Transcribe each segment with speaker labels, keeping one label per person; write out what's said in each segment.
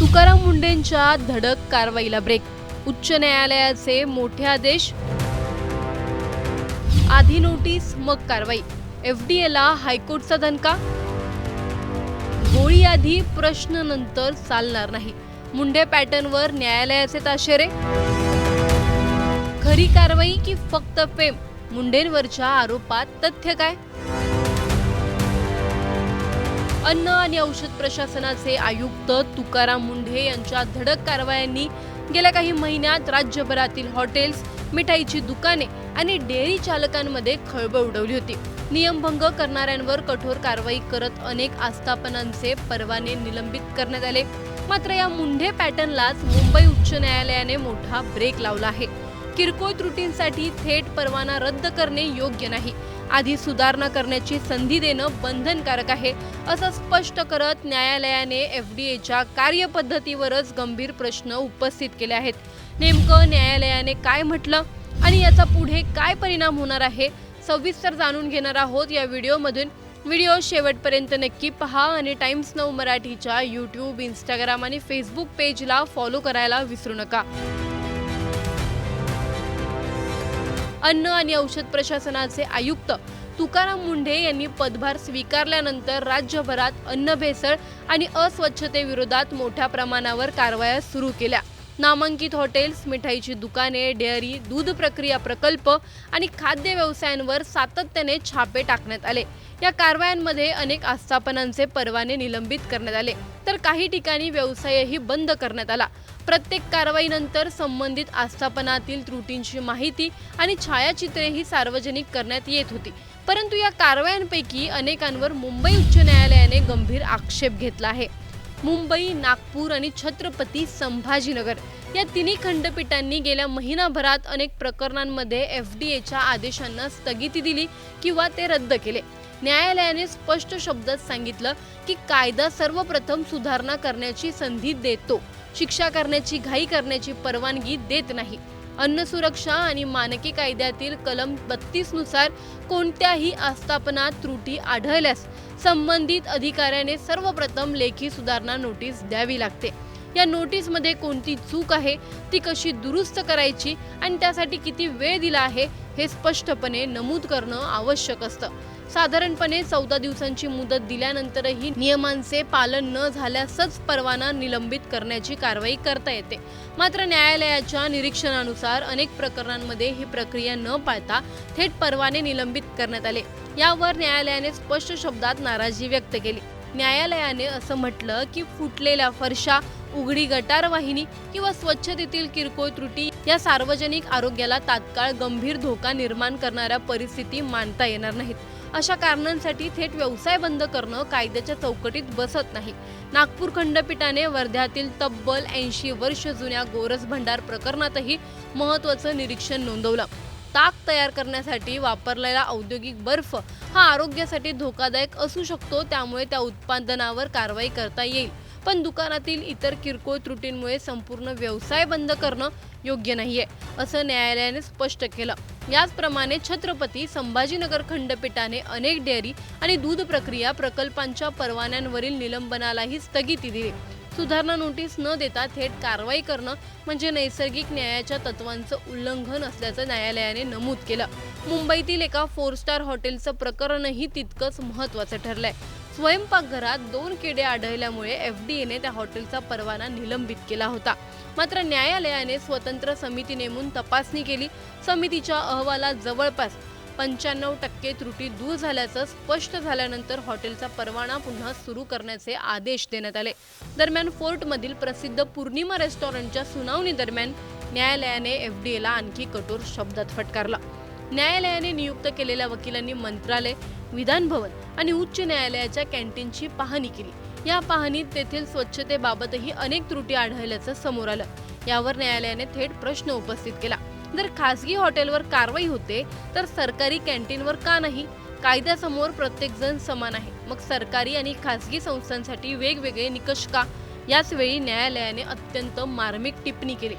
Speaker 1: तुकाराम मुंढेंच्या धडक कारवाईला ब्रेक. उच्च न्यायालयाचे मोठे आदेश. आधी नोटीस मग कारवाई. एफडीएला हायकोर्टचा दणका. गोळी आधी प्रश्न नंतर चालणार नाही. मुंढे पॅटर्नवर न्यायालयाचे ताशेरे. खरी कारवाई की फक्त फेम? मुंढेंवरच्या आरोपात तथ्य काय? अन्न आणि औषध प्रशासनाचे आयुक्त तुकाराम मुंढे यांच्या धडक कारवायांनी गेल्या काही महिन्यात राज्यभरातील हॉटेल्स, मिठाईची दुकाने आणि डेअरी चालकांमध्ये खळबळ उडवली होती. नियमभंग करणाऱ्यांवर कठोर कारवाई करत अनेक आस्थापनांचे परवाने निलंबित करण्यात आले. मात्र या मुंढे पॅटर्नलाच मुंबई उच्च न्यायालयाने मोठा ब्रेक लावला आहे. किरकोळ त्रुटींसाठी थेट परवाना रद्द करणे योग्य नाही. आधी सुधारणा करण्याची संधी देणं बंधनकारक आहे, असं स्पष्ट करत न्यायालयाने एफडीएच्या कार्यपद्धतीवरच गंभीर प्रश्न उपस्थित केले आहेत. नेमकं न्यायालयाने काय म्हटलं आणि याचा पुढे काय परिणाम होणार आहे, सविस्तर जाणून घेणार आहोत या व्हिडिओमधून. व्हिडिओ शेवटपर्यंत नक्की पहा आणि टाइम्स नाऊ मराठीच्या यूट्यूब, इंस्टाग्राम आणि फेसबुक पेजला फॉलो करायला विसरू नका. अन्न आणि औषध प्रशासनाचे आयुक्त तुकाराम मुंढे यांनी पदभार स्वीकारल्यानंतर राज्यभरात अन्न भेसळ आणि अस्वच्छतेविरोधात मोठ्या प्रमाणावर कारवाया सुरू केल्या. नामांकित हॉटेल्स, मिठाईची दुकाने, डेअरी, दूध प्रक्रिया प्रकल्प आणि खाद्य व्यवसायांवर सातत्याने छापे टाकण्यात आले. या कारवायांमध्ये अनेक आस्थापनांचे परवाने निलंबित करण्यात आले, तर काही ठिकाणी व्यवसायही बंद करण्यात आला. प्रत्येक कारवाईनंतर संबंधित आस्थापनातील त्रुटींची माहिती आणि छायाचित्रेही सार्वजनिक करण्यात येत होती. परंतु या कारवायांपैकी अनेकांवर मुंबई उच्च न्यायालयाने गंभीर आक्षेप घेतला आहे. मुंबई, नागपूर आणि छत्रपती संभाजीनगर या तिन्ही खंडपीठांनी गेल्या महिनाभरात अनेक प्रकरणांमध्ये एफडीएच्या आदेशांना स्थगिती दिली किंवा ते रद्द केले. न्यायालयाने स्पष्ट शब्दात सांगितलं की कायदा सर्वप्रथम सुधारणा करण्याची संधी देतो, शिक्षा करण्याची घाई करण्याची परवानगी देत नाही. अन्न सुरक्षा आणि मानके कायद्यातील कलम 32 नुसार कोणत्याही आस्थापनात त्रुटी आढळल्यास संबंधित अधिकाऱ्याने सर्वप्रथम लेखी सुधारणा नोटीस द्यावी लागते. या नोटीसमध्ये कोणती चूक आहे, ती कशी दुरुस्त करायची आणि त्यासाठी किती वेळ दिला आहे हे स्पष्टपणे नमूद करणं आवश्यक असतं. साधारणपणे 14 दिवसांची मुदत दिल्यानंतरही नियमांचे पालन न झाल्यासच परवाना निलंबित करण्याची कारवाई करता येते. मात्र न्यायालयाच्या निरीक्षणानुसार अनेक प्रकरणांमध्ये ही प्रक्रिया न पाळता थेट परवाने निलंबित करण्यात आले. यावर न्यायालयाने स्पष्ट शब्दात नाराजी व्यक्त केली. न्यायालयाने असं म्हटलं की फुटलेल्या फरशा, उघडी गटार वाहिनी किंवा स्वच्छतेतील किरकोळ त्रुटी या सार्वजनिक आरोग्याला तात्काळ गंभीर धोका निर्माण करणाऱ्या परिस्थिती मानता येणार नाहीत. अशा कारणांसाठी थेट व्यवसाय बंद करणं कायद्याच्या चौकटीत बसत नाही. नागपूर खंडपीठाने वर्ध्यातील तब्बल 80 वर्ष जुन्या गोरस भंडार प्रकरणातही महत्त्वाचं निरीक्षण नोंदवलं. ताक तयार करण्यासाठी वापरलेला औद्योगिक बर्फ हा आरोग्यासाठी धोकादायक असू शकतो, त्यामुळे त्या उत्पादनावर कारवाई करता येईल. पण दुकानातील इतर किरकोळ त्रुटींमुळे संपूर्ण व्यवसाय बंद करणं योग्य नाहीये, असं न्यायालयाने स्पष्ट केलं. याचप्रमाणे छत्रपती संभाजीनगर खंडपीठाने अनेक डेअरी आणि दूध प्रक्रिया प्रकल्पांच्या परवान्यांवरील निलंबनालाही स्थगिती दिली. सुधारणा नोटीस न देता थेट कारवाई करणं म्हणजे नैसर्गिक न्यायाच्या तत्वांचं उल्लंघन असल्याचं न्यायालयाने नमूद केलं. मुंबईतील एका 4 स्टार हॉटेलचं प्रकरणही तितकंच महत्त्वाचं ठरलंय. स्वयंपाकघरात 2 किडे आढळल्यामुळे एफडीएने त्या हॉटेलचा परवाना निलंबित केला होता. मात्र न्यायालयाने स्वतंत्र समिती नेमून तपासणी केली. समितीच्या अहवालात जवळपास 95% त्रुटी दूर झाल्याचं स्पष्ट झाल्यानंतर हॉटेलचा परवाना पुन्हा सुरू करण्याचे आदेश देण्यात आले. दरम्यान फोर्टमधील प्रसिद्ध पूर्णिमा रेस्टॉरंटच्या सुनावणी दरम्यान न्यायालयाने एफडीएला आणखी कठोर शब्दात फटकारला. न्यायालयाने नियुक्त केलेल्या वकिलांनी मंत्रालय, विधान भवन आणि उच्च न्यायालयाच्या कॅन्टीनची पाहणी केली. या पाहणीत तेथील स्वच्छतेबाबतही अनेक त्रुटी आढळल्याचं समोर आलं. यावर न्यायालयाने थेट प्रश्न उपस्थित केला. जर खासगी हॉटेलवर कारवाई होते तर सरकारी कॅन्टीनवर का नाही? कायद्यासमोर प्रत्येक जण समान आहे, मग सरकारी आणि खासगी संस्थांसाठी वेगवेगळे निकष का? याच वेळी न्यायालयाने अत्यंत मार्मिक टिप्पणी केली.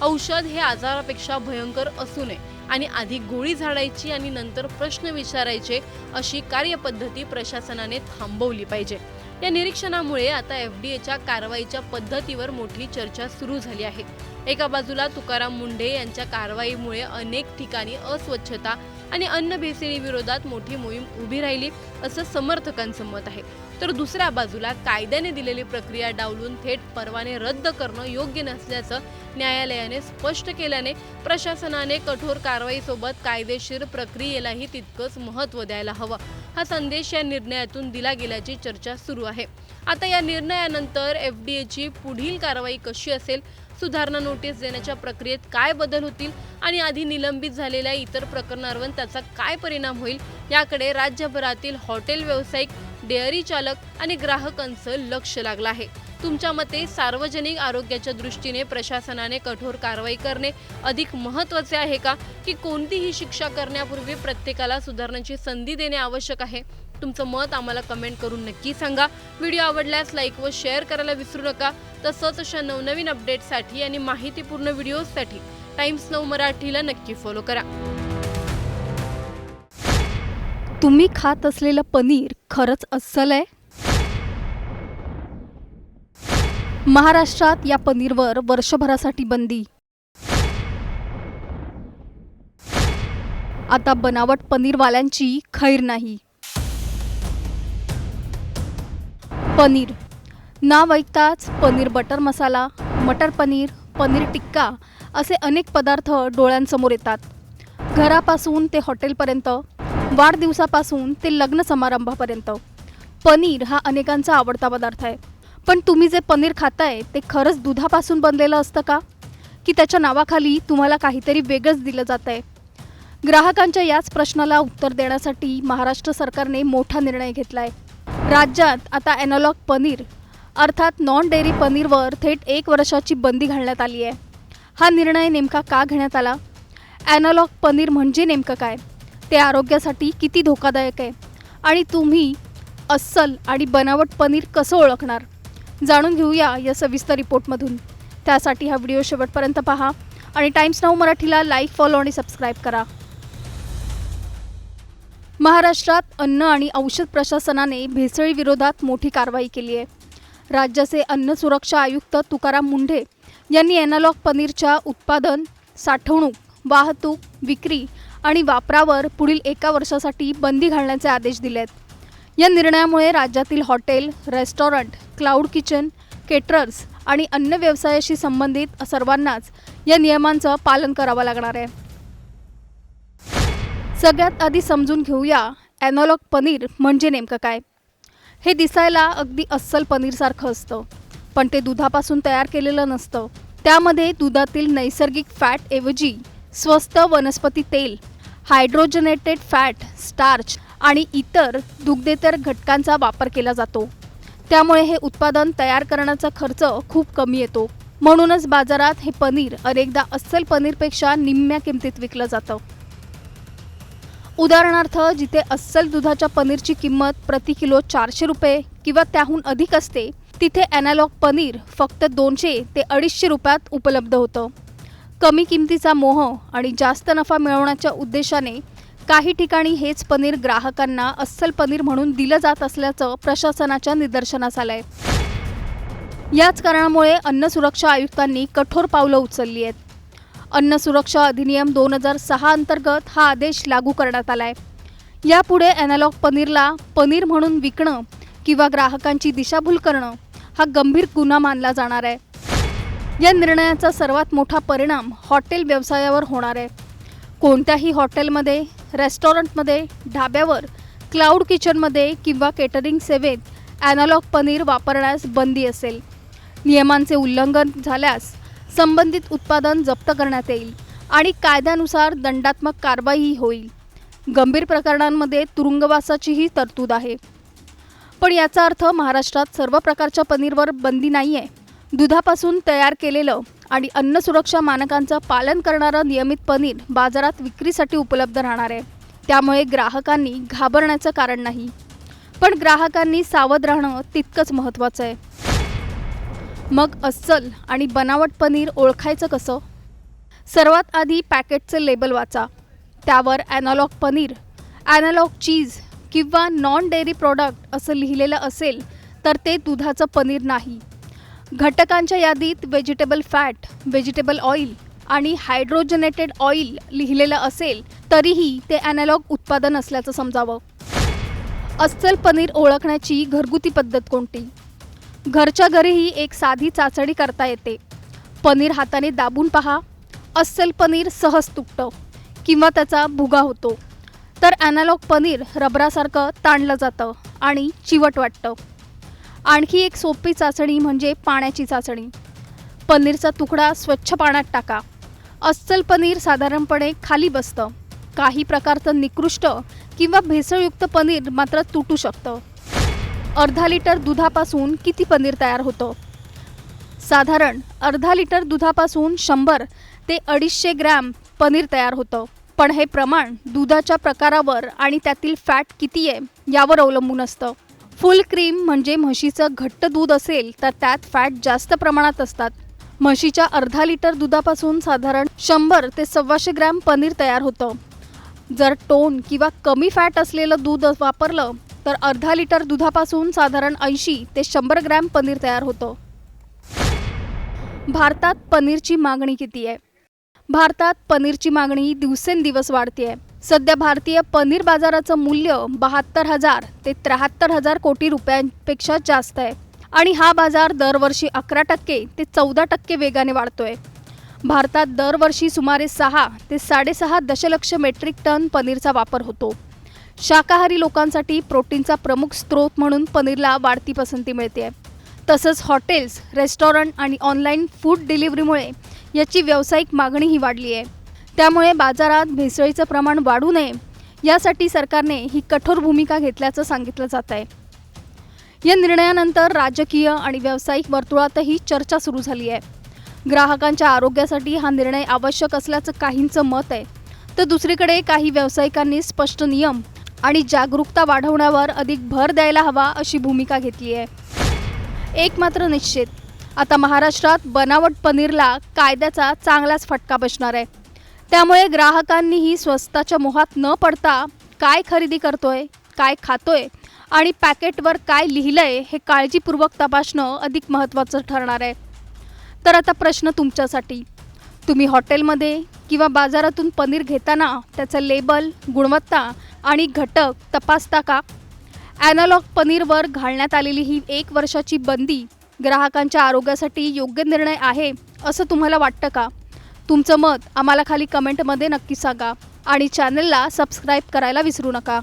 Speaker 1: औषध हे आजारापेक्षा भयंकर असू नये आणि आधी गोळी झाडायची आणि नंतर प्रश्न विचारायचे अशी कार्यपद्धती प्रशासनाने थांबवली पाहिजे. या निरीक्षणामुळे आता एफडीएच्या कारवाईच्या पद्धतीवर मोठी चर्चा सुरू झाली आहे. एका बाजूला तुकाराम मुंढे यांच्या कारवाईमुळे अनेक ठिकाणी अस्वच्छता आणि अन्न भेसळीविरोधात मोठी मोहीम उभी राहिली असं समर्थकांचं मत आहे, तर दुसऱ्या बाजूला कायद्याने दिलेली प्रक्रिया डावलून थेट परवाने रद्द करणं योग्य नसल्याचं न्यायालयाने स्पष्ट केल्याने प्रशासनाने कठोर कारवाईसोबत कायदेशीर प्रक्रियेलाही तितकंच महत्त्व द्यायला हवं, हा संदेश या निर्णयातून दिला गेल्याची चर्चा सुरू आहे. आता या निर्णयानंतर एफडीएची पुढील कारवाई कशी असेल, सुधारणा नोटीस देण्याच्या प्रक्रियेत काय बदल होतील आणि आधी निलंबित झालेल्या इतर प्रकरणांवर त्याचा काय परिणाम होईल, याकडे राज्यभरातील हॉटेल व्यावसायिक, डेअरी चालक आणि ग्राहकांचं लक्ष लागलं आहे. तुमच्या मते सार्वजनिक आरोग्याच्या दृष्टीने प्रशासनाने कठोर कारवाई करणे अधिक महत्त्वाचे आहे का, की कोणतीही शिक्षा करण्यापूर्वी प्रत्येकाला सुधारण्याची संधी देणे आवश्यक आहे? तुमचं मत आम्हाला कमेंट करून नक्की सांगा. व्हिडिओ आवडल्यास लाईक व शेअर करायला विसरू नका. तसंच अशा नवनवीन अपडेट्ससाठी आणि माहितीपूर्ण व्हिडिओजसाठी टाइम्स नाऊ मराठीला नक्की फॉलो करा.
Speaker 2: तुम्ही खात असलेलं पनीर खरंच अस्सल आहे? महाराष्ट्रात या पनीरवर वर्षभरासाठी बंदी. आता बनावट पनीरवाल्यांची खैर नाही. पनीर नाव ऐकताच पनीर बटर मसाला, मटर पनीर, पनीर टिक्का असे अनेक पदार्थ डोळ्यांसमोर येतात. घरापासून ते हॉटेलपर्यंत, वाढदिवसापासून ते लग्न समारंभापर्यंत पनीर हा अनेकांचा आवडता पदार्थ आहे. पण तुम्ही जे पनीर खाताय ते खरंच दुधापासून बनलेलं असतं का, की त्याच्या नावाखाली तुम्हाला काहीतरी वेगळंच दिलं जातं आहे? ग्राहकांच्या याच प्रश्नाला उत्तर देण्यासाठी महाराष्ट्र सरकारने मोठा निर्णय घेतला आहे. राज्यात आता ॲनालॉग पनीर अर्थात नॉन डेअरी पनीरवर थेट 1 वर्षाची बंदी घालण्यात आली आहे. हा निर्णय नेमका का घेण्यात आला? ॲनालॉग पनीर म्हणजे नेमकं काय? ते आरोग्यासाठी किती धोकादायक आहे? आणि तुम्ही अस्सल आणि बनावट पनीर कसं ओळखणार? जाणून घेऊया या सविस्तर रिपोर्टमधून. त्यासाठी हा व्हिडिओ शेवटपर्यंत पहा आणि टाइम्स नाऊ मराठीला लाईक, फॉलो आणि सबस्क्राईब करा. महाराष्ट्रात अन्न आणि औषध प्रशासनाने भेसळीविरोधात मोठी कारवाई केली आहे. राज्याचे अन्न सुरक्षा आयुक्त तुकाराम मुंढे यांनी ॲनालॉग पनीरच्या उत्पादन, साठवणूक, वाहतूक, विक्री आणि वापरावर पुढील 1 वर्षासाठी बंदी घालण्याचे आदेश दिले आहेत. या निर्णयामुळे राज्यातील hotel, restaurant, cloud kitchen, caterers आणि अन्न व्यवसायाशी संबंधित सर्वांनाच या नियमांचं पालन करावं लागणार आहे. सगळ्यात आधी समजून घेऊया ॲनालॉग पनीर म्हणजे नेमकं काय. हे दिसायला अगदी अस्सल पनीरसारखं असतं, पण ते दुधापासून तयार केलेलं नसतं. त्यामध्ये दुधातील नैसर्गिक फॅटऐवजी स्वस्त वनस्पती तेल, हायड्रोजनेटेड फॅट, स्टार्च आणि इतर दुग्धेतर घटकांचा वापर केला जातो. त्यामुळे हे उत्पादन तयार करण्याचा खर्च खूप कमी येतो. म्हणूनच बाजारात हे पनीर अनेकदा अस्सल पनीरपेक्षा निम्म्या किमतीत विकलं जातं. उदाहरणार्थ, जिथे अस्सल दुधाच्या पनीरची किंमत प्रति किलो 400 रुपये किंवा त्याहून अधिक असते, तिथे ॲनालॉग पनीर फक्त 200 ते 250 रुपयात उपलब्ध होतं. कमी किमतीचा मोह आणि जास्त नफा मिळवण्याच्या उद्देशाने काही ठिकाणी हेच पनीर ग्राहकांना अस्सल पनीर म्हणून दिलं जात असल्याचं प्रशासनाच्या निदर्शनास आलंय. याच कारणामुळे अन्न सुरक्षा आयुक्तांनी कठोर पावलं उचलली आहेत. अन्न सुरक्षा अधिनियम 2006 अंतर्गत हा आदेश लागू करण्यात आलाय. यापुढे ॲनालॉग पनीरला पनीर म्हणून विकणं किंवा ग्राहकांची दिशाभूल करणं हा गंभीर गुन्हा मानला जाणार आहे. या निर्णयाचा सर्वात मोठा परिणाम हॉटेल व्यवसायावर होणार आहे. कोणत्याही हॉटेलमध्ये, रेस्टॉरंटमध्ये, ढाब्यावर, क्लाउड किचनमध्ये किंवा केटरिंग सेवेत ॲनालॉग पनीर वापरण्यास बंदी असेल. नियमांचे उल्लंघन झाल्यास संबंधित उत्पादन जप्त करण्यात येईल आणि कायद्यानुसार दंडात्मक कारवाई होईल. गंभीर प्रकरणांमध्ये तुरुंगवासाचीही तरतूद आहे. पण याचा अर्थ महाराष्ट्रात सर्व प्रकारच्या पनीरवर बंदी नाही आहे. दुधापासून तयार केलेलं आणि अन्न सुरक्षा मानकांचं पालन करणारं नियमित पनीर बाजारात विक्रीसाठी उपलब्ध राहणार आहे. त्यामुळे ग्राहकांनी घाबरण्याचं कारण नाही. पण ग्राहकांनी सावध राहणं तितकंच महत्त्वाचं आहे. मग अस्सल आणि बनावट पनीर ओळखायचं कसं? सर्वात आधी पॅकेटचे लेबल वाचा. त्यावर ॲनालॉग पनीर, ॲनालॉग चीज किंवा नॉन डेअरी प्रॉडक्ट असं लिहिलेलं असेल तर ते दुधाचं पनीर नाही. घटकांच्या यादीत व्हेजिटेबल फॅट, व्हेजिटेबल ऑइल आणि हायड्रोजनेटेड ऑइल लिहिलेलं असेल तरीही ते ॲनालॉग उत्पादन असल्याचं समजावं. अस्सल पनीर ओळखण्याची घरगुती पद्धत कोणती? घरच्या घरीही एक साधी चाचणी करता येते. पनीर हाताने दाबून पहा. अस्सल पनीर सहज तुटतं किंवा त्याचा भुगा होतो, तर ॲनालॉग पनीर रबरासारखं ताणलं जातं आणि चिवट वाटतं. आणखी एक सोपी चाचणी म्हणजे पाण्याची चाचणी. पनीरचा तुकडा स्वच्छ पाण्यात टाका. अस्सल पनीर साधारणपणे खाली बसतं. काही प्रकारचं निकृष्ट किंवा भेसळयुक्त पनीर मात्र तुटू शकतं. अर्धा लिटर दुधापासून किती पनीर तयार होतं? साधारण अर्धा लिटर दुधापासून 100 ते 250 ग्रॅम पनीर तयार होतं. पण हे प्रमाण दुधाच्या प्रकारावर आणि त्यातील फॅट किती आहे यावर अवलंबून असतं. फुल क्रीम म्हणजे म्हशीचं घट्ट दूध असेल तर त्यात फॅट जास्त प्रमाणात असतात. म्हशीच्या अर्धा लिटर दुधापासून साधारण 100 ते 125 ग्रॅम पनीर तयार होतं. जर टोन किंवा कमी फॅट असलेलं दूध वापरलं तर अर्धा लिटर दुधापासून साधारण 80 ते 100 ग्रॅम पनीर तयार होतं. भारतात पनीरची मागणी किती आहे? भारतात पनीरची मागणी दिवसेंदिवस वाढते आहे. सध्या भारतीय पनीर बाजाराचं मूल्य 72,000 ते 73,000 कोटी रुपयांपेक्षा जास्त आहे आणि हा बाजार दरवर्षी 11% ते 14% वेगाने वाढतोय. भारतात दरवर्षी सुमारे 6 ते 6.5 दशलक्ष मेट्रिक टन पनीरचा वापर होतो. शाकाहारी लोकांसाठी प्रोटीनचा प्रमुख स्रोत म्हणून पनीरला वाढती पसंती मिळते. तसंच हॉटेल्स, रेस्टॉरंट आणि ऑनलाईन फूड डिलिव्हरीमुळे याची व्यावसायिक मागणीही वाढली आहे. त्यामुळे बाजारात भेसळीचं प्रमाण वाढू नये यासाठी सरकारने ही कठोर भूमिका घेतल्याचं सांगितलं जात आहे. या निर्णयानंतर राजकीय आणि व्यावसायिक वर्तुळातही चर्चा सुरू झाली आहे. ग्राहकांच्या आरोग्यासाठी हा निर्णय आवश्यक असल्याचं काहींचं मत आहे, तर दुसरीकडे काही व्यावसायिकांनी स्पष्ट नियम आणि जागरूकता वाढवण्यावर अधिक भर द्यायला हवा अशी भूमिका घेतली आहे. एक मात्र निश्चित, आता महाराष्ट्रात बनावट पनीरला कायद्याचा चांगलाच फटका बसणार आहे. त्यामुळे ग्राहकांनीही स्वस्ताच्या मोहात न पडता काय खरेदी करतोय, काय खातोय आणि पॅकेटवर काय लिहिलंय हे काळजीपूर्वक तपासणं अधिक महत्त्वाचं ठरणार आहे. तर आता प्रश्न तुमच्यासाठी, तुम्ही हॉटेलमध्ये किंवा बाजारातून पनीर घेताना त्याचं लेबल, गुणवत्ता आणि घटक तपासता का? ॲनालॉग पनीरवर घालण्यात आलेली ही 1 वर्षाची बंदी ग्राहकांच्या आरोग्यासाठी योग्य निर्णय आहे असं तुम्हाला वाटतं का? तुमचं मत आम्हाला खाली कमेंटमध्ये नक्की सांगा आणि चॅनलला सबस्क्राईब करायला विसरू नका.